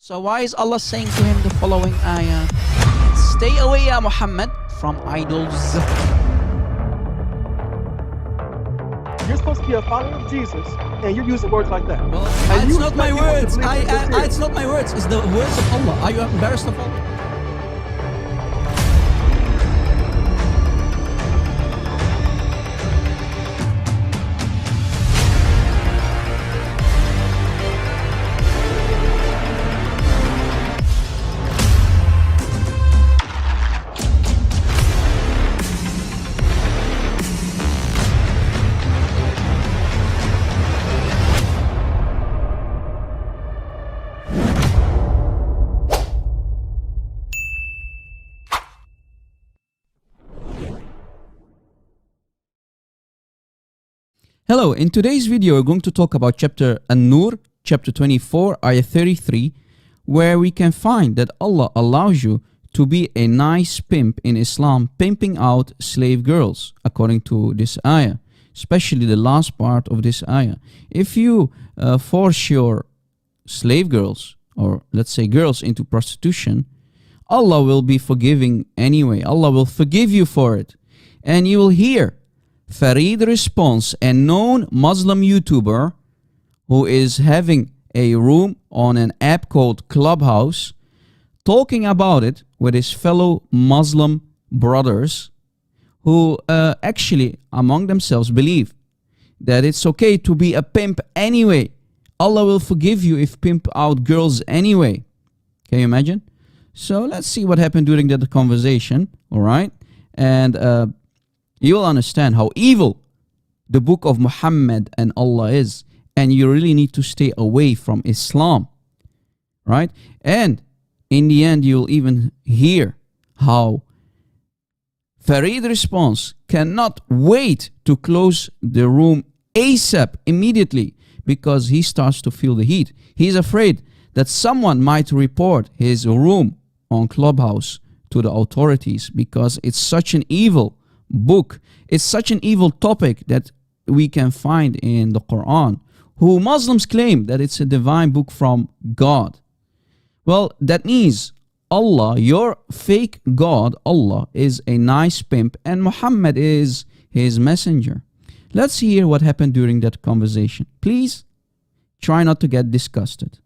So why is Allah saying to him the following ayah? Stay away, Ya Muhammad, from idols. You're supposed to be a follower of Jesus, and you're using words like that. Well, And it's you not my expect people to words. believe what you're saying. It's not my words. It's the words of Allah. Are you embarrassed of Allah? Hello, in today's video we're going to talk about chapter An-Nur, chapter 24, ayah 33, where we can find that Allah allows you to be a nice pimp in Islam, pimping out slave girls, according to this ayah, especially the last part of this ayah. If you force your slave girls, or let's say girls, into prostitution, Allah will be forgiving anyway. Allah will forgive you for it. And you will hear Farid Response, a known Muslim YouTuber who is having a room on an app called Clubhouse, talking about it with his fellow Muslim brothers who actually among themselves believe that it's okay to be a pimp anyway. Allah will forgive you if pimp out girls anyway. Can you imagine? So let's see what happened during that conversation, all right? And you will understand how evil the book of Muhammad and Allah is. And you really need to stay away from Islam, right? And in the end, you'll even hear how Farid Response cannot wait to close the room ASAP, immediately, because he starts to feel the heat. He's afraid that someone might report his room on Clubhouse to the authorities because it's such an evil book. It's such an evil topic that we can find in the Quran, who Muslims claim that it's a divine book from God. Well, that means Allah, your fake God, Allah, is a nice pimp and Muhammad is his messenger. Let's hear what happened during that conversation. Please try not to get disgusted.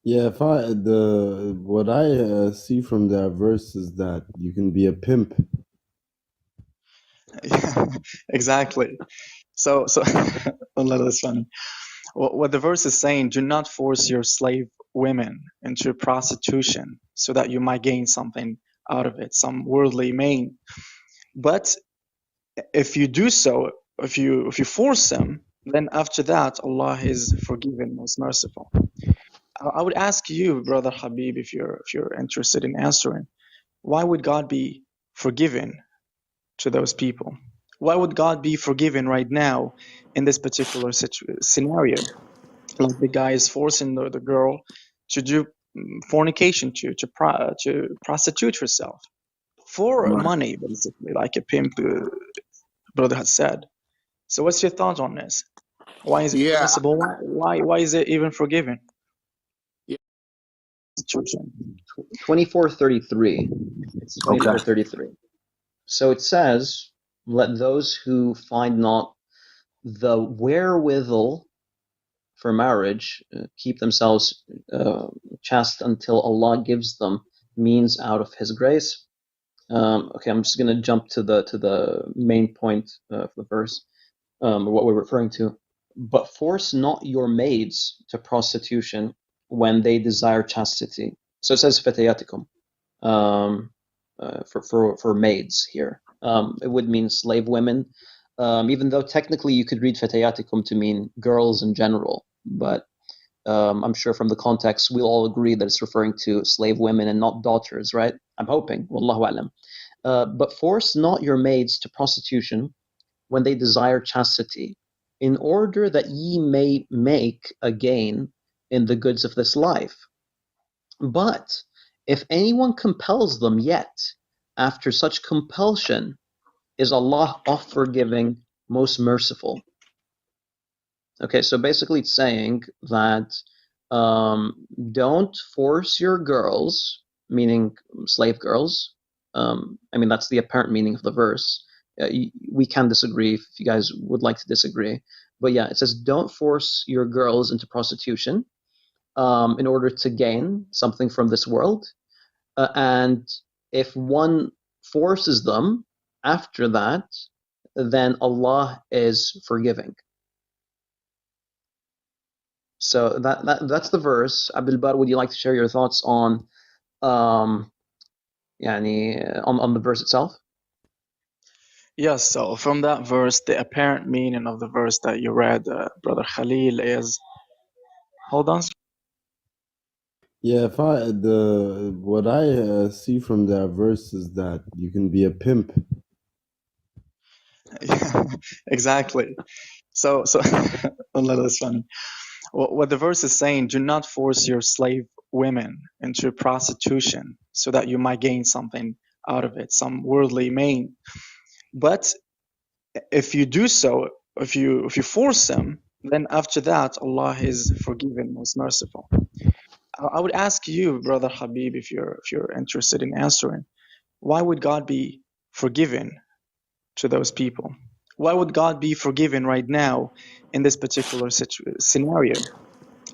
Yeah, what I see from that verse is that you can be a pimp. Yeah, exactly. So Allah, that's funny. What the verse is saying: do not force your slave women into prostitution, so that you might gain something out of it, some worldly gain. But if you do so, if you force them, then after that, Allah is forgiving, most merciful. I would ask you, brother Habib, if you're interested in answering, why would God be forgiving to those people? Why would God be forgiven right now in this particular scenario? Like the guy is forcing the girl to do fornication, to prostitute herself for money, basically, like a pimp brother has said. So what's your thought on this? Why is it Yeah, permissible? Why is it even forgiven? yeah. 24:33. It's Okay. 24:33. So it says, let those who find not the wherewithal for marriage keep themselves chaste until Allah gives them means out of His grace. Okay, I'm just going to jump to the main point of the verse, what we're referring to. But force not your maids to prostitution when they desire chastity. So it says fatayatikum for maids here. It would mean slave women, even though technically you could read fatayatikum to mean girls in general. But I'm sure from the context we'll all agree that it's referring to slave women and not daughters, right? I'm hoping. Wallahu alam. But force not your maids to prostitution when they desire chastity, in order that ye may make a gain in the goods of this life. But if anyone compels them, yet after such compulsion is Allah oft forgiving, most merciful. Okay, so basically it's saying that don't force your girls, meaning slave girls. I mean, that's the apparent meaning of the verse. We can disagree if you guys would like to disagree. But yeah, it says, don't force your girls into prostitution in order to gain something from this world. And if one forces them after that, then Allah is forgiving. So that's the verse. Abdul Bar, would you like to share your thoughts on on the verse itself? Yes, so from that verse, the apparent meaning of the verse that you read, Brother Khalil, is hold on. Yeah, if I the what I see from that verse is that you can be a pimp. Yeah, exactly. So Allah, that's funny. What the verse is saying, do not force your slave women into prostitution so that you might gain something out of it, some worldly gain. But if you do so, if you force them, then after that, Allah is forgiving, most merciful. I would ask you, Brother Habib, if you're interested in answering, why would God be forgiving to those people? Why would God be forgiving right now in this particular scenario?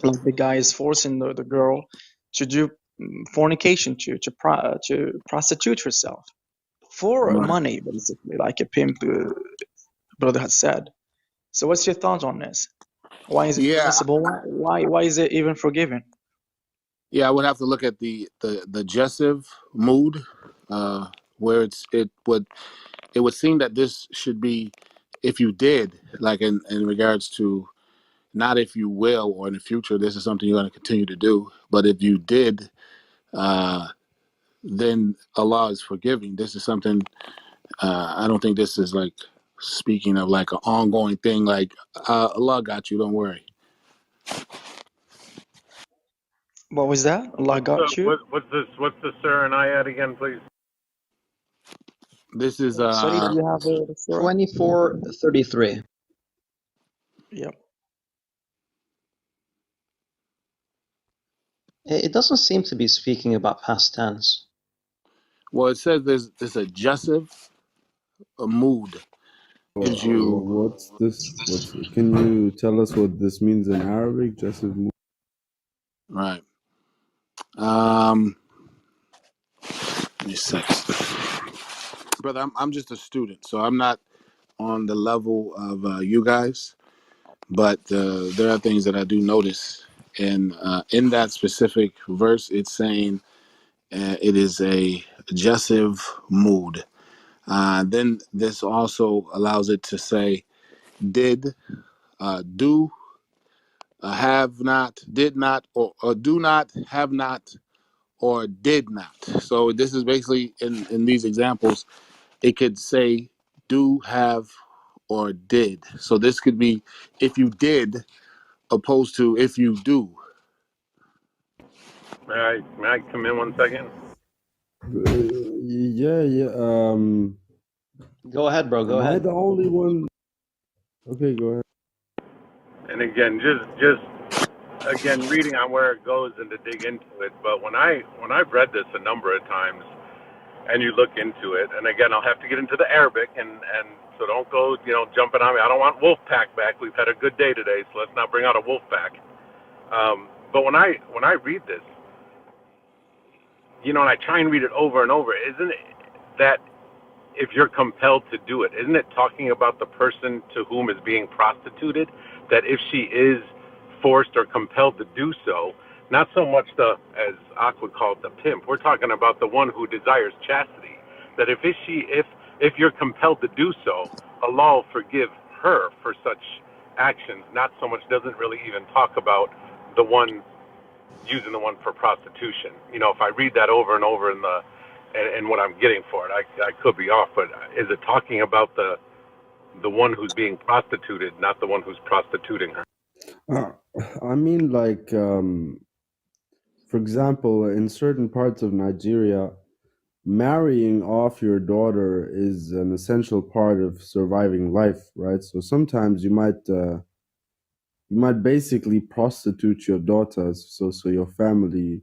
Like the guy is forcing the girl to do fornication, to prostitute herself for Right. money, basically, like a pimp, brother has said. So, what's your thoughts on this? Why is it Yeah, permissible? Why is it even forgiven? yeah, I would have to look at the Jessive mood, where it would seem that this should be, if you did, like in regards to, not if you will or in the future, this is something you're going to continue to do, but if you did, uh, then Allah is forgiving. This is something, I don't think this is like speaking of like an ongoing thing, like Allah got you, don't worry. What was that? Allah got you? What's this? What's the surah and ayat again, please? This is Sorry, do you have the surah? 24:33. Yep. It doesn't seem to be speaking about past tense. well, it says there's a Jessive mood. Gives you What's this? Can you tell us what this means in Arabic? Jessive mood. right. Give me a second. Brother, I'm just a student, so I'm not on the level of you guys, but there are things that I do notice. And in that specific verse, it's saying it is a Jessive mood. Then this also allows it to say did, do, have not, did not, or do not, have not, or did not. So this is basically in these examples, it could say do, have, or did. So this could be if you did opposed to if you do. May I come in 1 second? Yeah. Go ahead, bro. Go Am I ahead. the only one? Okay, go ahead. And again, just again reading on where it goes and to dig into it. But when I've read this a number of times, and you look into it, and again, I'll have to get into the Arabic, and so don't go jumping on me. I don't want wolf pack back. We've had a good day today, so let's not bring out a wolf pack. But when I read this, and I try and read it over and over, isn't it that if you're compelled to do it, isn't it talking about the person to whom is being prostituted? That if she is forced or compelled to do so, not so much as Ak would call it, the pimp. We're talking about the one who desires chastity. That if you're compelled to do so, Allah will forgive her for such actions. Not so much, doesn't really even talk about the one using the one for prostitution. If I read that over and over and what I'm getting for it, I could be off, but is it talking about the one who's being prostituted, not the one who's prostituting her? I mean, like, for example, in certain parts of Nigeria, marrying off your daughter is an essential part of surviving life, right? So sometimes you might You might basically prostitute your daughters so your family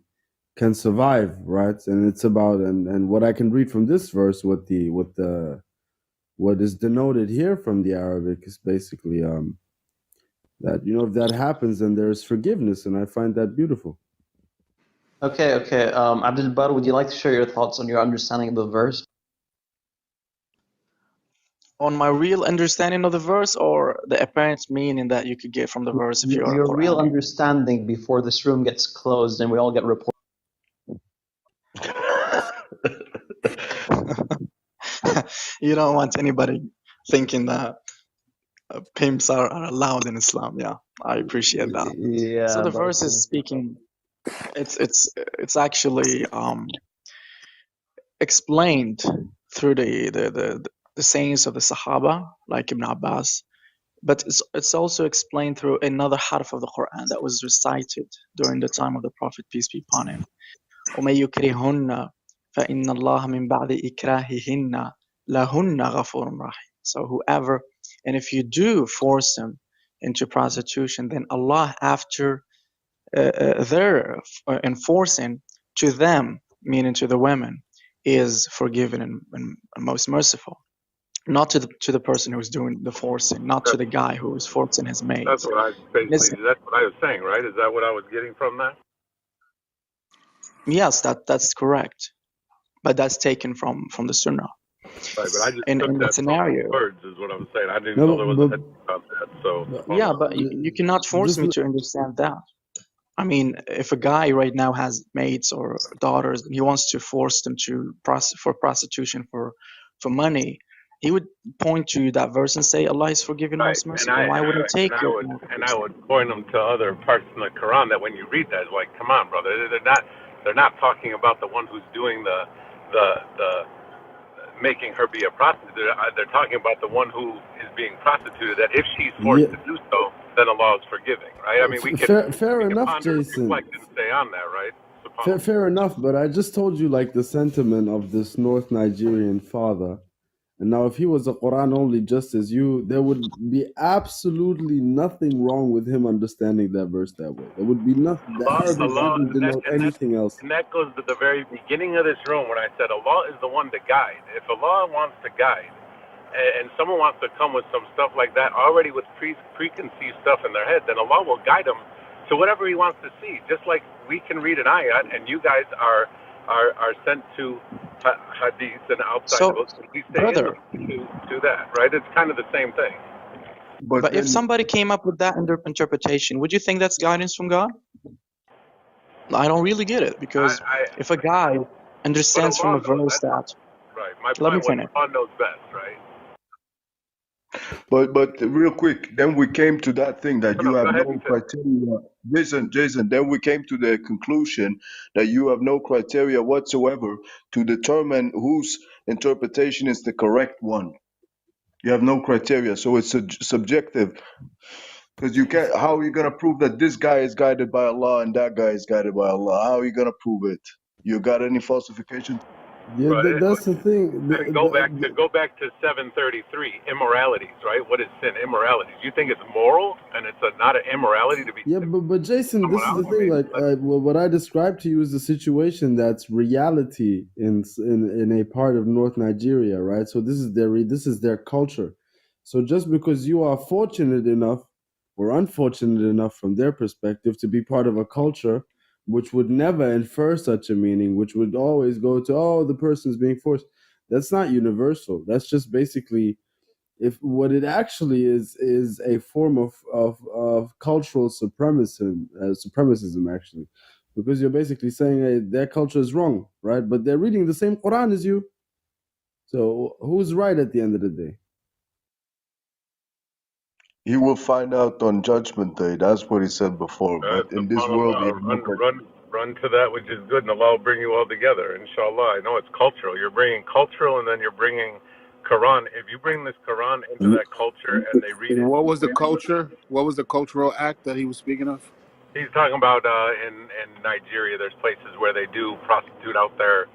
can survive, right? And it's about and what I can read from this verse, what is denoted here from the Arabic is basically that if that happens, then there is forgiveness, and I find that beautiful. Okay, okay. Abdul Bar, would you like to share your thoughts on your understanding of the verse? On my real understanding of the verse, or the apparent meaning that you could get from the verse if you're a Your real Quranic? understanding before this room gets closed and we all get reported. You don't want anybody thinking that pimps are allowed in Islam. Yeah, I appreciate that. So Yeah, the but verse is speaking. It's actually explained through the sayings of the Sahaba, like Ibn Abbas, but it's also explained through another harf of the Quran that was recited during the time of the Prophet, peace be upon him. وَمَن يُكْرِهُنَّ فَإِنَّ اللَّهَ مِن بَعْدِ إِكْرَاهِهِنَّ لَهُنَّ غَفُورٌ رَحِيمٌ. So whoever, and if you do force them into prostitution, then Allah, after their enforcing to them, meaning to the women, is forgiving and most merciful. Not to the person who's doing the forcing, not to That's the guy who is forcing his that's maids. what I basically. Listen, That's what I was saying, right? Is that what I was getting from that? yes, that's correct, but that's taken from the Sunnah. Right, but I just In took the that from the scenario, words, is what I was saying. I didn't know No, there was a head about that. So but yeah, subhanAllah. but you cannot force just me to understand that. I mean, if a guy right now has maids or daughters and he wants to force them to for prostitution for money, he would point to that verse and say, Allah is forgiving, Right, most merciful. Why would I take your and I would point them to other parts in the Quran that when you read that, it's like, come on, brother, they're not talking about the one who's doing the making her be a prostitute. They're talking about the one who is being prostituted. That if she's forced yeah, to do so, then Allah is forgiving, right? I mean, fair we can enough, ponder, Jason. reflect, and stay on that, right? SubhanAllah. Fair enough, but I just told you like the sentiment of this North Nigerian father. And now, if he was a Quran only, just as you, there would be absolutely nothing wrong with him understanding that verse that way. There would be nothing. The Arabic Allah, wouldn't denote anything else. and that goes to the very beginning of this room when I said Allah is the one to guide. If Allah wants to guide, and someone wants to come with some stuff like that already with preconceived stuff in their head, then Allah will guide them to whatever He wants to see. Just like we can read an ayat, and you guys are sent to hadith and outside So, books, and we stay in brother, them to that, right? It's kind of the same thing. But but if then somebody came up with that interpretation, would you think that's guidance from God? I don't really get it, because if a guy But understands from Allah a knows. verse that, Right. My let me point was finish. Allah knows best, right? but real quick, then we came to that thing that No, you go have ahead no and finish. criteria. Jason, then we came to the conclusion that you have no criteria whatsoever to determine whose interpretation is the correct one. You have no criteria, so it's subjective. Because you can't. How are you gonna prove that this guy is guided by Allah and that guy is guided by Allah? How are you gonna prove it? You got any falsification? Yeah, But that's the thing. then go back to 733 immoralities, right? What is sin? Immoralities. You think it's moral and it's not an immorality to be Yeah, but Jason, someone this is else? the I thing. mean, Like, what I described to you is the situation that's reality in a part of North Nigeria, right? So this is their culture. So just because you are fortunate enough or unfortunate enough from their perspective to be part of a culture which would never infer such a meaning, which would always go to, oh, the person is being forced. That's not universal. That's just basically, if what it actually is a form of cultural supremacism actually, because you're basically saying, hey, their culture is wrong, right? But they're reading the same Quran as you, so who's right at the end of the day? You will find out on Judgment Day. That's what he said before. But in this world, you subhanAllah, have no run to that which is good, and Allah will bring you all together, inshallah. I know it's cultural. You're bringing cultural, and then you're bringing Quran. If you bring this Quran into that culture and they read it, What was the culture? What was the cultural act that he was speaking of? he's talking about in Nigeria. There's places where they do prostitute out their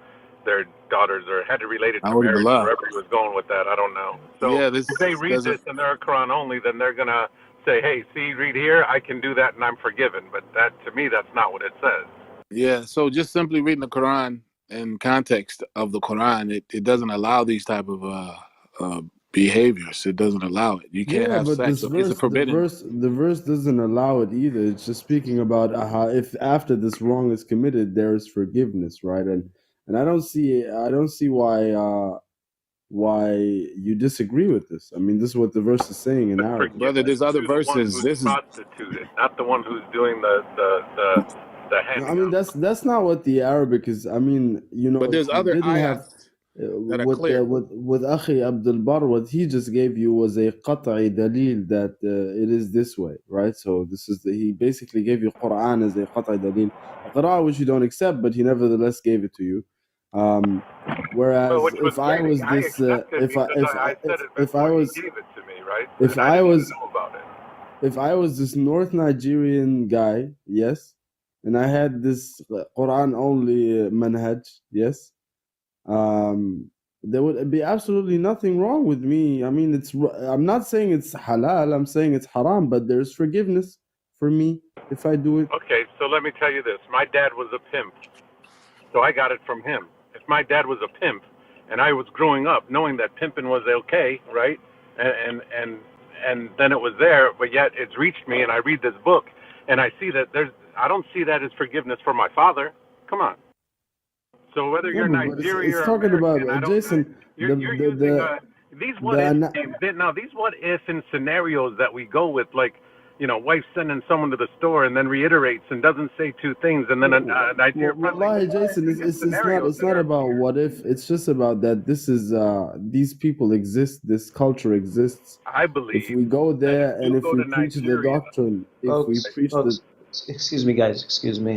daughters, or had to relate it to A'udhu marriage, billah. wherever he was going with that. I don't know. So Yeah, if they read there's a this and they're Quran only, then they're gonna say, hey, see, read here, I can do that and I'm forgiven. But that, to me, that's not what it says. Yeah, so just simply reading the Quran in context of the Quran, it doesn't allow these type of behaviors. It doesn't allow it. You can't Yeah, have but sex. this It's a verse, forbidden. the verse doesn't allow it either. It's just speaking about how if after this wrong is committed, there is forgiveness, right? And I don't see why you disagree with this. I mean, this is what the verse is saying in But Arabic. Brother, forgiveness there's other to the one verses. who's This is prostituted, not the one who's doing the No, I handing mean out. that's not what the Arabic is. I mean, you know, but there's it other didn't have ayats that are clear. with Akhi Abdul Bar. What he just gave you was a qat'i dalil that it is this way, right? So this is he basically gave you Quran as a qat'i dalil, a qira'ah which you don't accept, but he nevertheless gave it to you. Well, Whereas which was if I great. was I this, accepted because I said it if I before he was gave it to me, right? if And I I didn't even was know about it. if I was this North Nigerian guy, yes, and I had this Quran only manhaj, yes, there would be absolutely nothing wrong with me. I mean, I'm not saying it's halal, I'm saying it's haram, but there's forgiveness for me if I do it. Okay, so let me tell you this. My dad was a pimp, so I got it from him. If my dad was a pimp, and I was growing up knowing that pimping was okay, right? And then it was there, but yet it's reached me, and I read this book, and I see that I don't see that as forgiveness for my father. Come on. So whether Yeah, you're but Nigerian it's or talking about American, I don't. Jason, You're using these what if the games. Now these what if in scenarios that we go with, like, wife sending someone to the store and then reiterates and doesn't say two things, and then a Nigerian president. Wallahi, Jason, You get scenarios it's that not are about weird. what if. It's just about that this is these people exist. This culture exists. I If believe we go that if there and you if go we to preach the Nigeria, doctrine, if we Folks, preach the folks, excuse me, guys, excuse me.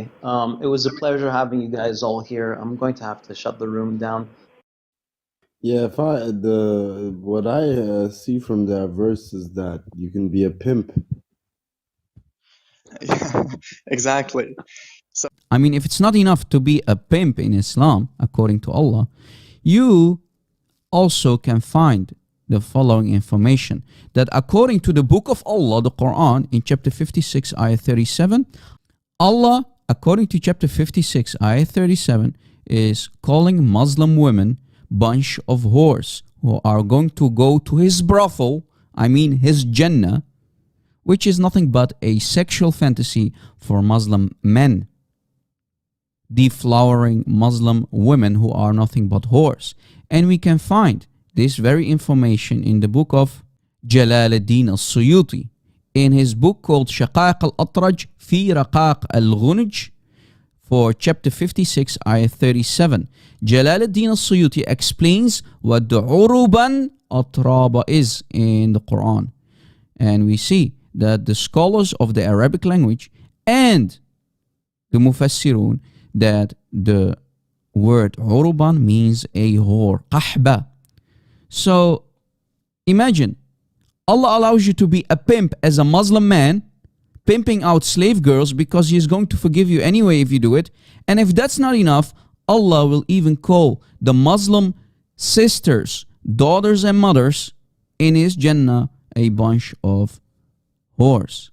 It was a pleasure having you guys all here. I'm going to have to shut the room down. yeah, if I the what I see from that verse is that you can be a pimp. Yeah, exactly. So I mean, if it's not enough to be a pimp in Islam, according to Allah, you also can find the following information that according to the book of Allah, the Quran, in chapter 56, ayah 37, Allah, according to chapter 56, ayah 37, is calling Muslim women bunch of whores who are going to go to his brothel, I mean his Jannah, which is nothing but a sexual fantasy for Muslim men, deflowering Muslim women who are nothing but whores. And we can find this very information in the book of Jalal ad-Din al-Suyuti, in his book called Shaqaq al-Atraj fi Raqaq al-Ghunj, for chapter 56, ayah 37. Jalal ad-Din al-Suyuti explains what the uruban atraba is in the Quran. And we see that the scholars of the Arabic language and the Mufassirun, that the word uruban means a whore, qahba. So imagine, Allah allows you to be a pimp as a Muslim man, pimping out slave girls because he is going to forgive you anyway if you do it. And if that's not enough, Allah will even call the Muslim sisters, daughters and mothers in his Jannah a bunch of whores.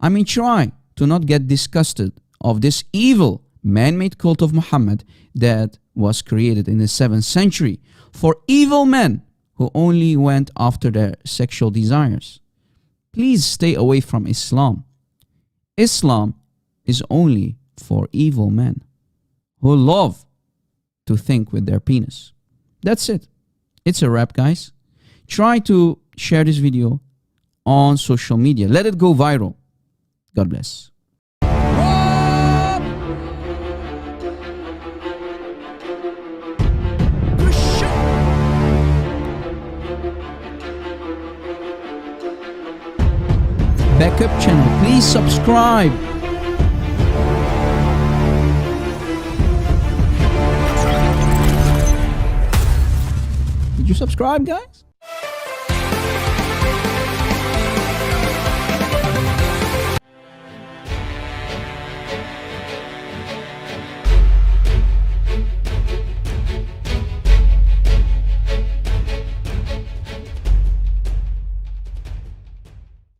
I mean, try to not get disgusted of this evil man-made cult of Muhammad that was created in the 7th century for evil men who only went after their sexual desires. Please stay away from Islam. Islam is only for evil men who love to think with their penis. That's it. It's a wrap, guys. Try to share this video on social media. Let it go viral. God bless. Backup channel, please subscribe. Did you subscribe, guys?